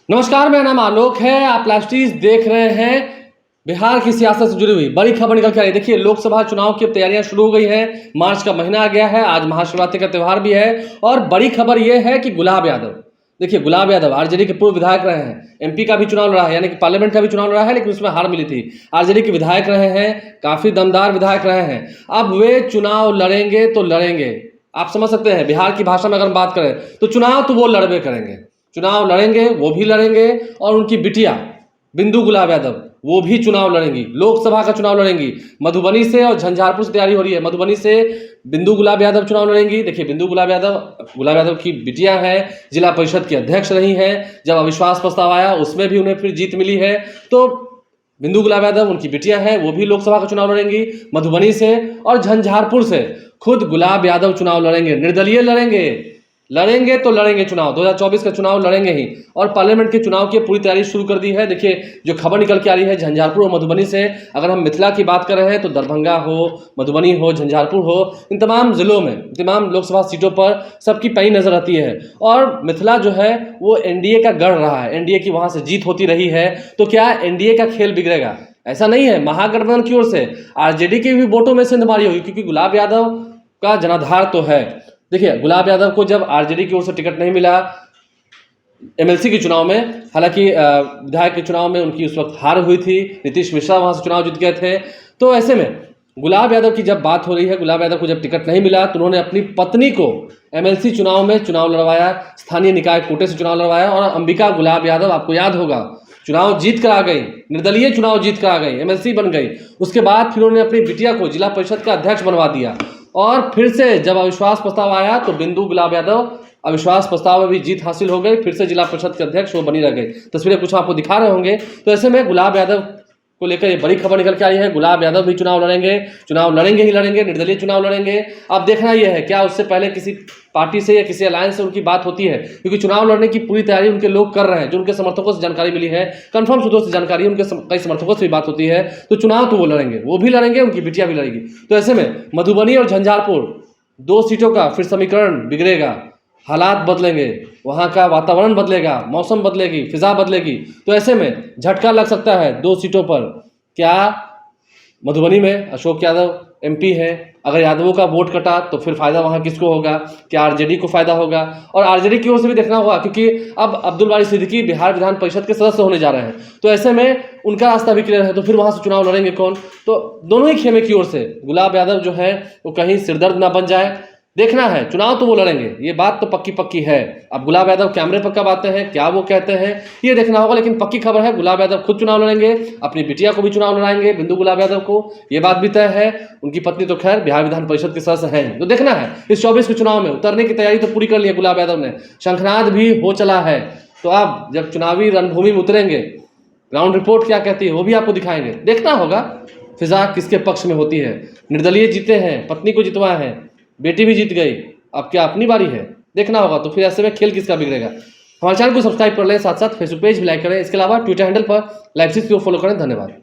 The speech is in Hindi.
नमस्कार, मेरा नाम आलोक है। आप प्लास्टिक्स देख रहे हैं। बिहार की सियासत से जुड़ी हुई बड़ी खबर निकल के आ रही है। देखिए, लोकसभा चुनाव की अब तैयारियां शुरू हो गई हैं। मार्च का महीना आ गया है, आज महाशिवरात्रि का त्यौहार भी है और बड़ी खबर यह है कि गुलाब यादव, देखिए गुलाब यादव आरजेडी के पूर्व विधायक रहे हैं। एमपी का भी चुनाव लड़ा है, यानी कि पार्लियामेंट का भी चुनाव लड़ा है, लेकिन उसमें हार मिली थी। आरजेडी के विधायक रहे हैं, काफी दमदार विधायक रहे हैं। अब वे चुनाव लड़ेंगे तो लड़ेंगे, आप समझ सकते हैं। बिहार की भाषा में अगर हम बात करें तो चुनाव तो वो लड़बे करेंगे, चुनाव लड़ेंगे, वो भी लड़ेंगे। और उनकी बिटिया बिंदु गुलाब यादव वो भी चुनाव लड़ेंगी, लोकसभा का चुनाव लड़ेंगी। मधुबनी से और झंझारपुर से तैयारी हो रही है। मधुबनी से बिंदु गुलाब यादव चुनाव लड़ेंगी। देखिए, बिंदु गुलाब यादव की बिटिया है, जिला परिषद की अध्यक्ष रही हैं। जब अविश्वास प्रस्ताव आया उसमें भी उन्हें फिर जीत मिली है। तो बिंदु गुलाब यादव उनकी बिटिया है, वो भी लोकसभा का चुनाव लड़ेंगी। मधुबनी से और झंझारपुर से खुद गुलाब यादव चुनाव लड़ेंगे, निर्दलीय लड़ेंगे तो लड़ेंगे चुनाव। 2024 का चुनाव लड़ेंगे ही। और पार्लियामेंट के चुनाव की पूरी तैयारी शुरू कर दी है। देखिए, जो खबर निकल के आ रही है झंझारपुर और मधुबनी से, अगर हम मिथिला की बात कर रहे हैं तो दरभंगा हो, मधुबनी हो, झंझारपुर हो, इन तमाम जिलों में, तमाम लोकसभा सीटों पर सबकी पैनी नजर आती है। और मिथिला जो है वो एनडीए का गढ़ रहा है, एनडीए की वहां से जीत होती रही है। तो क्या एनडीए का खेल बिगड़ेगा? ऐसा नहीं है। महागठबंधन की ओर से आरजेडी की भी वोटों में सेंधमारी होगी, क्योंकि गुलाब यादव का जनाधार तो है। देखिए, गुलाब यादव को जब आरजेडी की ओर से टिकट नहीं मिला एमएलसी के चुनाव में, हालांकि विधायक के चुनाव में उनकी उस वक्त हार हुई थी, नीतीश मिश्रा वहां से चुनाव जीत गए थे। तो ऐसे में गुलाब यादव की जब बात हो रही है, गुलाब यादव को जब टिकट नहीं मिला तो उन्होंने अपनी पत्नी को एमएलसी चुनाव में चुनाव लड़वाया, स्थानीय निकाय कोटे से चुनाव लड़वाया। और अंबिका गुलाब यादव, आपको याद होगा, चुनाव जीत कर आ गई, निर्दलीय चुनाव जीत कर आ गई, एमएलसी बन गई। उसके बाद फिर उन्होंने अपनी बिटिया को जिला परिषद का अध्यक्ष बनवा दिया। और फिर से जब अविश्वास प्रस्ताव आया तो बिंदु गुलाब यादव अविश्वास प्रस्ताव में भी जीत हासिल हो गई, फिर से जिला परिषद के अध्यक्ष वो बनी रह गई। तस्वीरें कुछ आपको दिखा रहे होंगे। तो ऐसे में गुलाब यादव को लेकर ये बड़ी खबर निकल के आई है। गुलाब यादव भी चुनाव लड़ेंगे ही लड़ेंगे, निर्दलीय चुनाव लड़ेंगे। अब देखना यह है क्या उससे पहले किसी पार्टी से या किसी अलायंस से उनकी बात होती है, क्योंकि चुनाव लड़ने की पूरी तैयारी उनके लोग कर रहे हैं। जो उनके समर्थकों से जानकारी मिली है, कंफर्म सूत्रों से जानकारी है, उनके कई समर्थकों से भी बात होती है। तो चुनाव तो वो लड़ेंगे, वो भी लड़ेंगे, उनकी बिटिया भी लड़ेगी। तो ऐसे में मधुबनी और झंझारपुर 2 सीटों का फिर समीकरण बिगड़ेगा, हालात बदलेंगे, वहाँ का वातावरण बदलेगा, मौसम बदलेगी, फिजा बदलेगी। तो ऐसे में झटका लग सकता है 2 सीटों पर। क्या मधुबनी में अशोक यादव एमपी है, अगर यादवों का वोट कटा तो फिर फायदा वहाँ किसको होगा? क्या आरजेडी को फायदा होगा? और आरजेडी की ओर से भी देखना होगा, क्योंकि अब अब्दुल बारी सिद्दीकी बिहार विधान परिषद के सदस्य होने जा रहे हैं। तो ऐसे में उनका रास्ता भी क्लियर है, तो फिर वहाँ से चुनाव लड़ेंगे कौन? तो दोनों ही खेमे की ओर से गुलाब यादव जो है वो कहीं सिरदर्द ना बन जाए, देखना है। चुनाव तो वो लड़ेंगे, ये बात तो पक्की है। अब गुलाब यादव कैमरे पर कब आते हैं, क्या वो कहते हैं, ये देखना होगा। लेकिन पक्की खबर है, गुलाब यादव खुद चुनाव लड़ेंगे, अपनी बिटिया को भी चुनाव लड़ाएंगे, बिंदु गुलाब यादव को, ये बात भी तय है। उनकी पत्नी तो खैर बिहार विधान परिषद के सदस्य हैं। तो देखना है, इस 24 के चुनाव में उतरने की तैयारी तो पूरी कर ली है गुलाब यादव ने, शंखनाद भी हो चला है। तो अब जब चुनावी रणभूमि में उतरेंगे, ग्राउंड रिपोर्ट क्या कहती है वो भी आपको दिखाएंगे। देखना होगा फिजा किसके पक्ष में होती है। निर्दलीय जीते हैं, पत्नी को जितवाए हैं, बेटी भी जीत गई, अब क्या अपनी बारी है? देखना होगा। तो फिर ऐसे में खेल किसका बिगड़ेगा? हमारे चैनल को सब्सक्राइब कर लें, साथ साथ फेसबुक पेज भी लाइक करें। इसके अलावा ट्विटर हैंडल पर लाइव को फॉलो करें। धन्यवाद।